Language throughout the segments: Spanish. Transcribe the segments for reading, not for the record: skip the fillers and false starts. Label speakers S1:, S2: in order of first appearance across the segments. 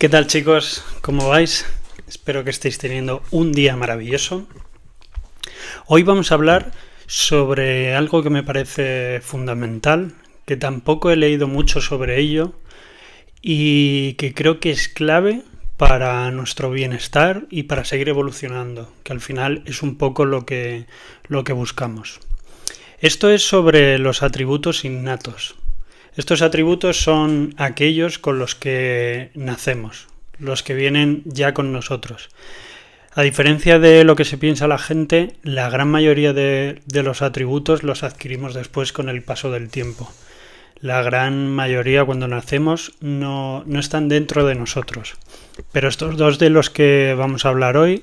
S1: ¿Qué tal, chicos? ¿Cómo vais? Espero que estéis teniendo un día maravilloso. Hoy vamos a hablar sobre algo que me parece fundamental, que tampoco he leído mucho sobre ello y que creo que es clave para nuestro bienestar y para seguir evolucionando, que al final es un poco lo que buscamos. Esto es sobre los atributos innatos. Estos atributos son aquellos con los que nacemos, los que vienen ya con nosotros. A diferencia de lo que se piensa la gente, la gran mayoría de los atributos los adquirimos después con el paso del tiempo. La gran mayoría cuando nacemos no están dentro de nosotros. Pero estos dos de los que vamos a hablar hoy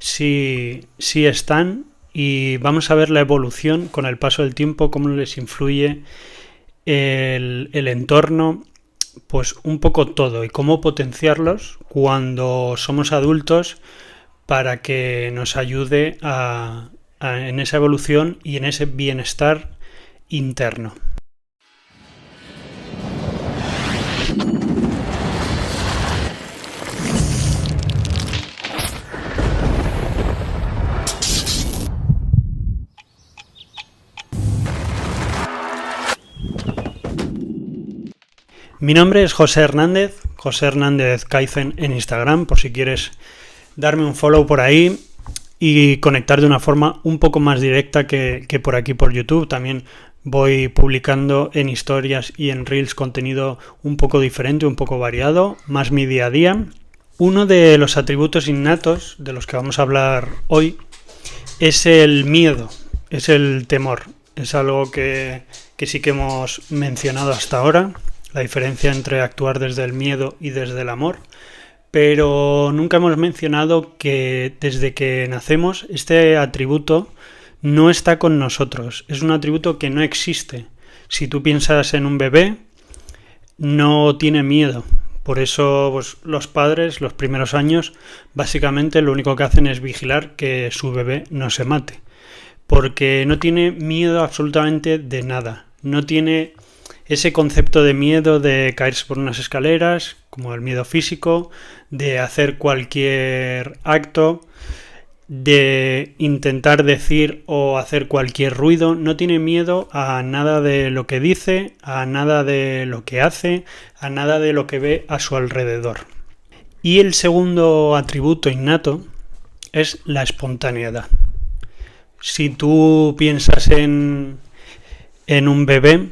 S1: sí están, y vamos a ver la evolución con el paso del tiempo, cómo les influye el entorno, pues un poco todo, y cómo potenciarlos cuando somos adultos para que nos ayude en esa evolución y en ese bienestar interno. Mi nombre es José Hernández Kaizen en Instagram, por si quieres darme un follow por ahí y conectar de una forma un poco más directa que por aquí por YouTube. También voy publicando en historias y en reels contenido un poco diferente, un poco variado, más mi día a día. Uno de los atributos innatos de los que vamos a hablar hoy es el miedo, es el temor. Es algo que sí que hemos mencionado hasta ahora, la diferencia entre actuar desde el miedo y desde el amor, pero nunca hemos mencionado que desde que nacemos este atributo no está con nosotros, es un atributo que no existe. Si tú piensas en un bebé, no tiene miedo, por eso pues, los padres los primeros años básicamente lo único que hacen es vigilar que su bebé no se mate, porque no tiene miedo absolutamente de nada, no tiene ese concepto de miedo de caerse por unas escaleras, como el miedo físico, de hacer cualquier acto, de intentar decir o hacer cualquier ruido. No tiene miedo a nada de lo que dice, a nada de lo que hace, a nada de lo que ve a su alrededor. Y el segundo atributo innato es la espontaneidad. Si tú piensas en un bebé,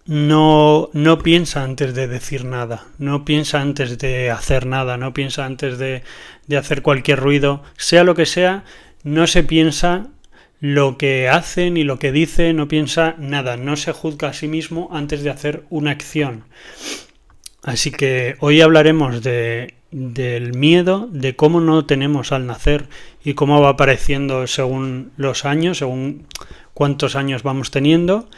S1: no piensa antes de decir nada, no piensa antes de hacer nada, no piensa antes de hacer cualquier ruido, sea lo que sea, no se piensa lo que hace ni lo que dice, no piensa nada, no se juzga a sí mismo antes de hacer una acción. Así que hoy hablaremos del miedo, de cómo no tenemos al nacer y cómo va apareciendo según los años, según cuántos años vamos teniendo,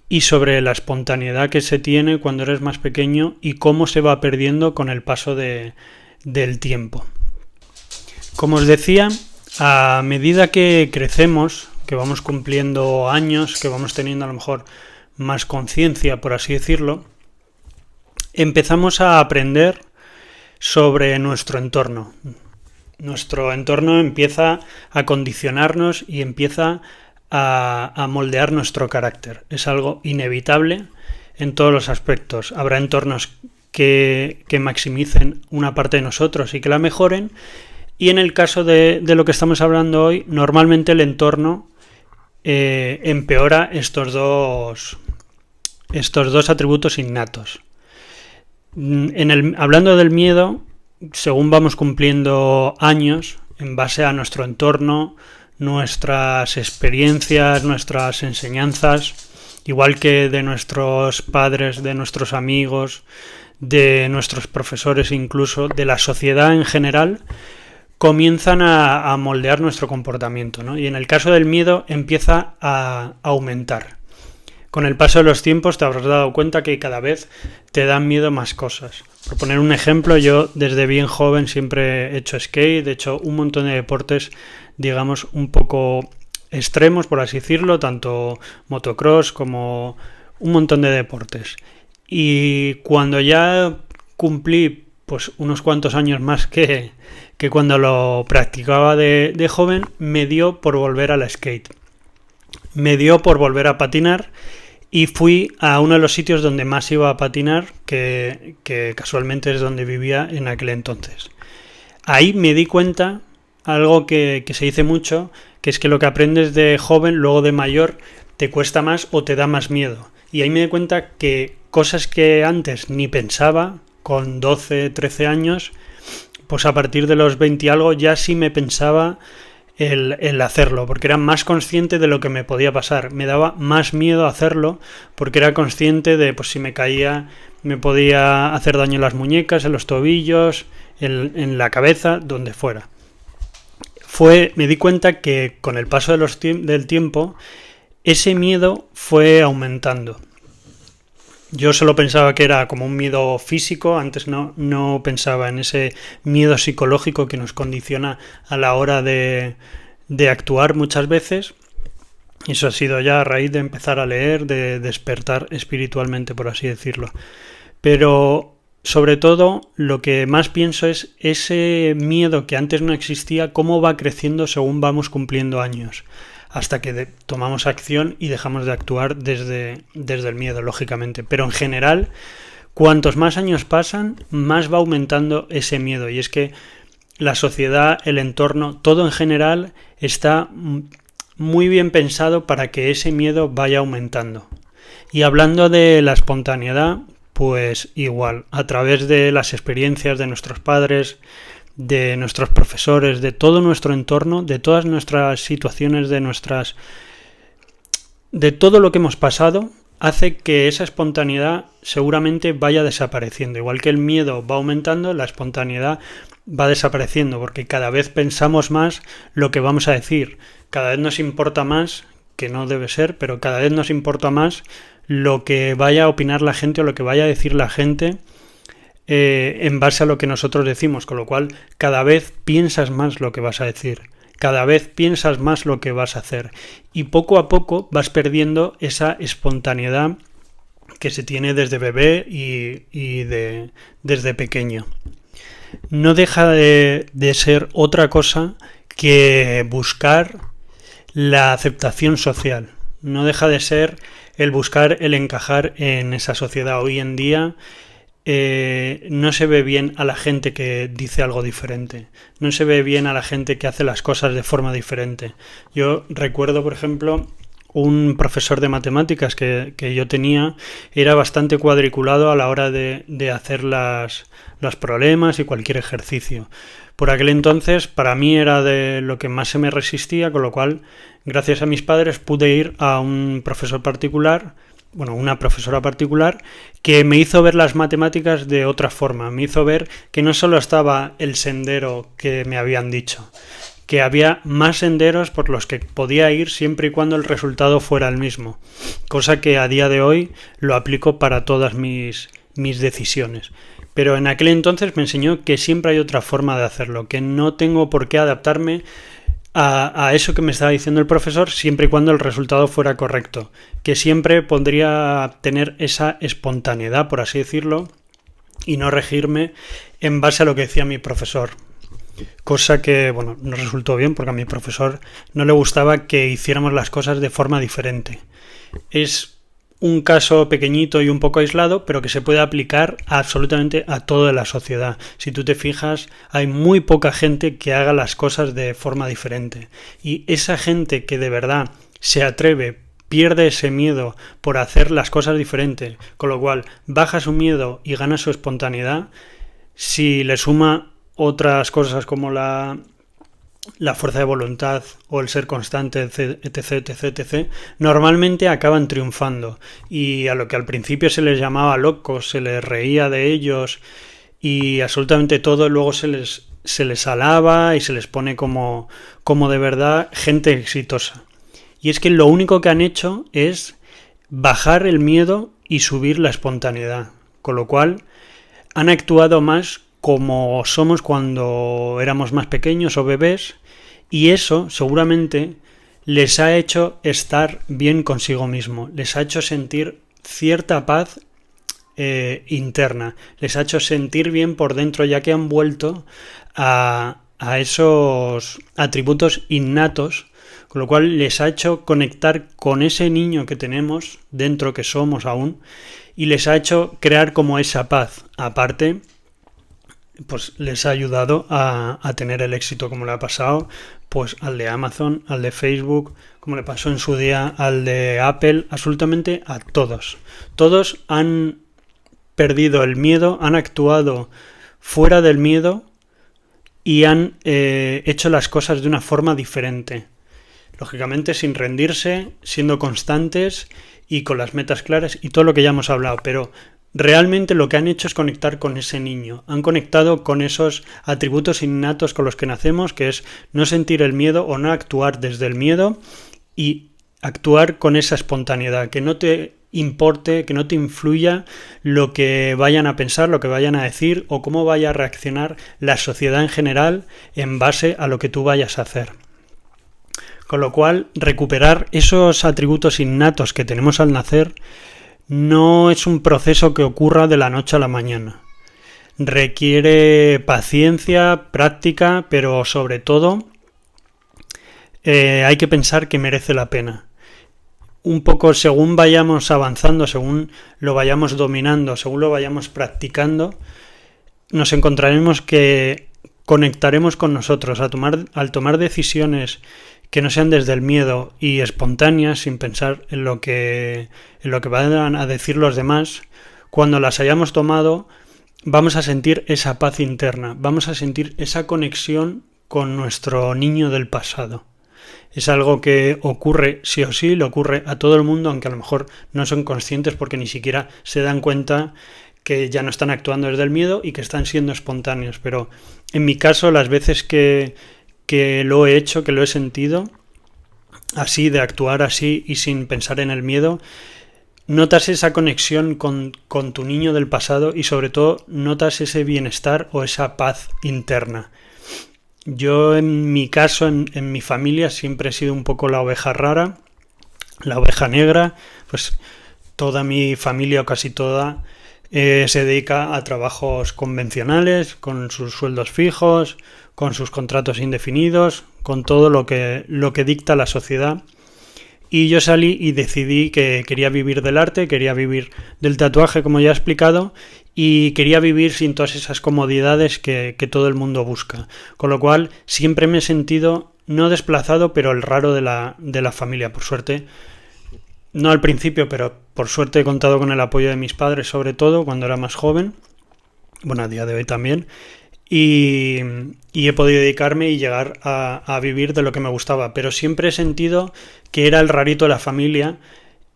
S1: y sobre la espontaneidad que se tiene cuando eres más pequeño y cómo se va perdiendo con el paso del tiempo. Como os decía, a medida que crecemos, que vamos cumpliendo años, que vamos teniendo a lo mejor más conciencia, por así decirlo, empezamos a aprender sobre nuestro entorno. Nuestro entorno empieza a condicionarnos y empieza a moldear nuestro carácter. Es algo inevitable en todos los aspectos. Habrá entornos que maximicen una parte de nosotros y que la mejoren, y en el caso de lo que estamos hablando hoy, normalmente el entorno empeora estos dos atributos innatos. Hablando del miedo, según vamos cumpliendo años, en base a nuestro entorno, nuestras experiencias, nuestras enseñanzas, igual que de nuestros padres, de nuestros amigos, de nuestros profesores, incluso de la sociedad en general, comienzan a moldear nuestro comportamiento, ¿no? Y en el caso del miedo empieza a aumentar. Con el paso de los tiempos te habrás dado cuenta que cada vez te dan miedo más cosas. Por poner un ejemplo, yo desde bien joven siempre he hecho skate, he hecho un montón de deportes, digamos, un poco extremos, por así decirlo, tanto motocross como un montón de deportes. Y cuando ya cumplí pues unos cuantos años más que cuando lo practicaba de joven, me dio por volver al skate. Me dio por volver a patinar y fui a uno de los sitios donde más iba a patinar, que casualmente es donde vivía en aquel entonces. Ahí me di cuenta, algo que se dice mucho, que es que lo que aprendes de joven, luego de mayor, te cuesta más o te da más miedo. Y ahí me di cuenta que cosas que antes ni pensaba, con 12, 13 años, pues a partir de los 20 y algo ya sí me pensaba el hacerlo, porque era más consciente de lo que me podía pasar. Me daba más miedo hacerlo, porque era consciente de, pues si me caía, me podía hacer daño en las muñecas, en los tobillos, en la cabeza, donde fuera. Me di cuenta que con el paso del tiempo, ese miedo fue aumentando. Yo solo pensaba que era como un miedo físico, antes no pensaba en ese miedo psicológico que nos condiciona a la hora de actuar muchas veces. Eso ha sido ya a raíz de empezar a leer, de despertar espiritualmente, por así decirlo. Pero sobre todo lo que más pienso es ese miedo que antes no existía, cómo va creciendo según vamos cumpliendo años, hasta que tomamos acción y dejamos de actuar desde el miedo, lógicamente. Pero en general, cuantos más años pasan, más va aumentando ese miedo. Y es que la sociedad, el entorno, todo en general está muy bien pensado para que ese miedo vaya aumentando. Y hablando de la espontaneidad, pues igual, a través de las experiencias de nuestros padres, de nuestros profesores, de todo nuestro entorno, de todas nuestras situaciones, de todo lo que hemos pasado, hace que esa espontaneidad seguramente vaya desapareciendo. Igual que el miedo va aumentando, la espontaneidad va desapareciendo, porque cada vez pensamos más lo que vamos a decir, cada vez nos importa más, que no debe ser, pero cada vez nos importa más lo que vaya a opinar la gente o lo que vaya a decir la gente en base a lo que nosotros decimos, con lo cual cada vez piensas más lo que vas a decir, cada vez piensas más lo que vas a hacer y poco a poco vas perdiendo esa espontaneidad que se tiene desde bebé y desde pequeño. No deja de ser otra cosa que buscar la aceptación social, no deja de ser el buscar el encajar en esa sociedad. Hoy en día no se ve bien a la gente que dice algo diferente, no se ve bien a la gente que hace las cosas de forma diferente. Yo recuerdo, por ejemplo, un profesor de matemáticas que yo tenía, era bastante cuadriculado a la hora de hacer los problemas y cualquier ejercicio. Por aquel entonces, para mí era de lo que más se me resistía, con lo cual, gracias a mis padres, pude ir a un profesor particular, una profesora particular, que me hizo ver las matemáticas de otra forma. Me hizo ver que no solo estaba el sendero que me habían dicho, que había más senderos por los que podía ir siempre y cuando el resultado fuera el mismo, cosa que a día de hoy lo aplico para todas mis decisiones. Pero en aquel entonces me enseñó que siempre hay otra forma de hacerlo, que no tengo por qué adaptarme a eso que me estaba diciendo el profesor siempre y cuando el resultado fuera correcto, que siempre podría tener esa espontaneidad, por así decirlo, y no regirme en base a lo que decía mi profesor. Cosa que, no resultó bien porque a mi profesor no le gustaba que hiciéramos las cosas de forma diferente. Es un caso pequeñito y un poco aislado, pero que se puede aplicar absolutamente a toda la sociedad. Si tú te fijas, hay muy poca gente que haga las cosas de forma diferente. Y esa gente que de verdad se atreve, pierde ese miedo por hacer las cosas diferentes, con lo cual baja su miedo y gana su espontaneidad, si le suma otras cosas como la fuerza de voluntad o el ser constante, etc., normalmente acaban triunfando. Y a lo que al principio se les llamaba locos, se les reía de ellos y absolutamente todo, luego se les alaba y se les pone como de verdad gente exitosa. Y es que lo único que han hecho es bajar el miedo y subir la espontaneidad, con lo cual han actuado más como somos cuando éramos más pequeños o bebés, y eso seguramente les ha hecho estar bien consigo mismo, les ha hecho sentir cierta paz interna, les ha hecho sentir bien por dentro, ya que han vuelto a esos atributos innatos, con lo cual les ha hecho conectar con ese niño que tenemos dentro, que somos aún, y les ha hecho crear como esa paz. Aparte, pues les ha ayudado a tener el éxito como le ha pasado pues al de Amazon, al de Facebook, como le pasó en su día al de Apple, absolutamente a todos. Todos han perdido el miedo, han actuado fuera del miedo y han hecho las cosas de una forma diferente. Lógicamente sin rendirse, siendo constantes y con las metas claras y todo lo que ya hemos hablado, pero realmente lo que han hecho es conectar con ese niño, han conectado con esos atributos innatos con los que nacemos, que es no sentir el miedo o no actuar desde el miedo y actuar con esa espontaneidad, que no te importe, que no te influya lo que vayan a pensar, lo que vayan a decir o cómo vaya a reaccionar la sociedad en general en base a lo que tú vayas a hacer. Con lo cual, recuperar esos atributos innatos que tenemos al nacer no es un proceso que ocurra de la noche a la mañana. Requiere paciencia, práctica, pero sobre todo hay que pensar que merece la pena. Un poco según vayamos avanzando, según lo vayamos dominando, según lo vayamos practicando, nos encontraremos que conectaremos con nosotros al tomar decisiones que no sean desde el miedo y espontáneas, sin pensar en lo que van a decir los demás. Cuando las hayamos tomado, vamos a sentir esa paz interna, vamos a sentir esa conexión con nuestro niño del pasado. Es algo que ocurre sí o sí, le ocurre a todo el mundo, aunque a lo mejor no son conscientes porque ni siquiera se dan cuenta que ya no están actuando desde el miedo y que están siendo espontáneos. Pero en mi caso, las veces que lo he hecho, que lo he sentido, así, de actuar así y sin pensar en el miedo, notas esa conexión con tu niño del pasado y sobre todo notas ese bienestar o esa paz interna. Yo en mi caso, en mi familia, siempre he sido un poco la oveja rara, la oveja negra, pues toda mi familia o casi toda se dedica a trabajos convencionales, con sus sueldos fijos, con sus contratos indefinidos, con todo lo que dicta la sociedad. Y yo salí y decidí que quería vivir del arte, quería vivir del tatuaje, como ya he explicado, y quería vivir sin todas esas comodidades que todo el mundo busca. Con lo cual siempre me he sentido no desplazado, pero el raro de la familia. Por suerte, no al principio, pero por suerte he contado con el apoyo de mis padres, sobre todo cuando era más joven, bueno, a día de hoy también, y he podido dedicarme y llegar a vivir de lo que me gustaba, pero siempre he sentido que era el rarito de la familia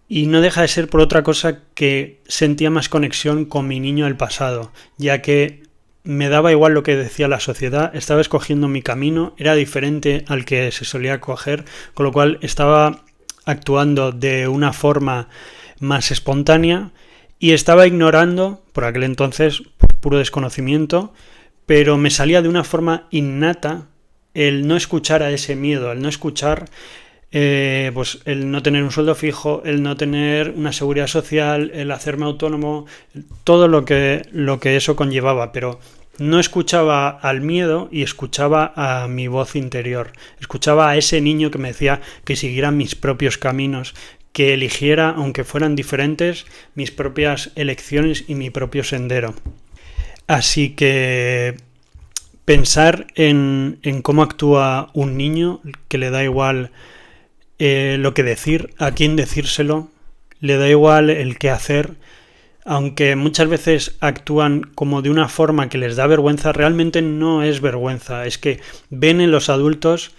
S1: y no deja de ser por otra cosa que sentía más conexión con mi niño del pasado, ya que me daba igual lo que decía la sociedad, estaba escogiendo mi camino, era diferente al que se solía coger, con lo cual estaba actuando de una forma más espontánea y estaba ignorando, por aquel entonces, por puro desconocimiento, pero me salía de una forma innata el no escuchar a ese miedo, el no escuchar pues el no tener un sueldo fijo, el no tener una seguridad social, el hacerme autónomo, todo lo que eso conllevaba, pero no escuchaba al miedo y escuchaba a mi voz interior, escuchaba a ese niño que me decía que siguiera mis propios caminos, que eligiera, aunque fueran diferentes, mis propias elecciones y mi propio sendero. Así que pensar en cómo actúa un niño, que le da igual lo que decir, a quién decírselo, le da igual el qué hacer, aunque muchas veces actúan como de una forma que les da vergüenza, realmente no es vergüenza, es que ven en los adultos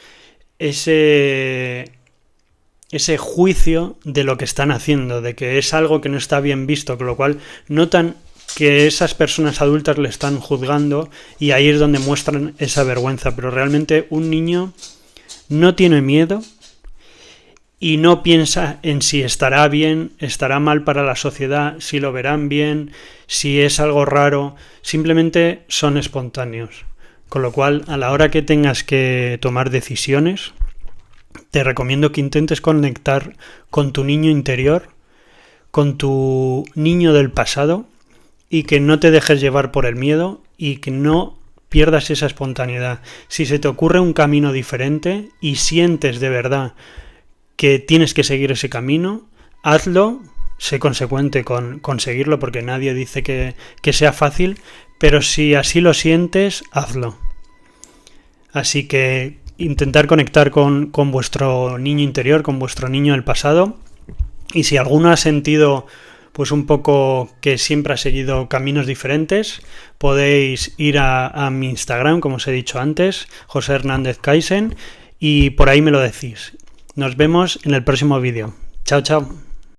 S1: ese juicio de lo que están haciendo, de que es algo que no está bien visto, con lo cual notan que esas personas adultas le están juzgando y ahí es donde muestran esa vergüenza, pero realmente un niño no tiene miedo y no piensa en si estará bien, estará mal para la sociedad, si lo verán bien, si es algo raro, simplemente son espontáneos. Con lo cual, a la hora que tengas que tomar decisiones, te recomiendo que intentes conectar con tu niño interior, con tu niño del pasado, y que no te dejes llevar por el miedo y que no pierdas esa espontaneidad. Si se te ocurre un camino diferente y sientes de verdad que tienes que seguir ese camino, hazlo, sé consecuente con seguirlo porque nadie dice que sea fácil, pero si así lo sientes, hazlo. Así que intentar conectar con vuestro niño interior, con vuestro niño del pasado, y si alguno ha sentido pues un poco que siempre ha seguido caminos diferentes, podéis ir a mi Instagram, como os he dicho antes, José Hernández Kaizen, y por ahí me lo decís. Nos vemos en el próximo vídeo. Chao, chao.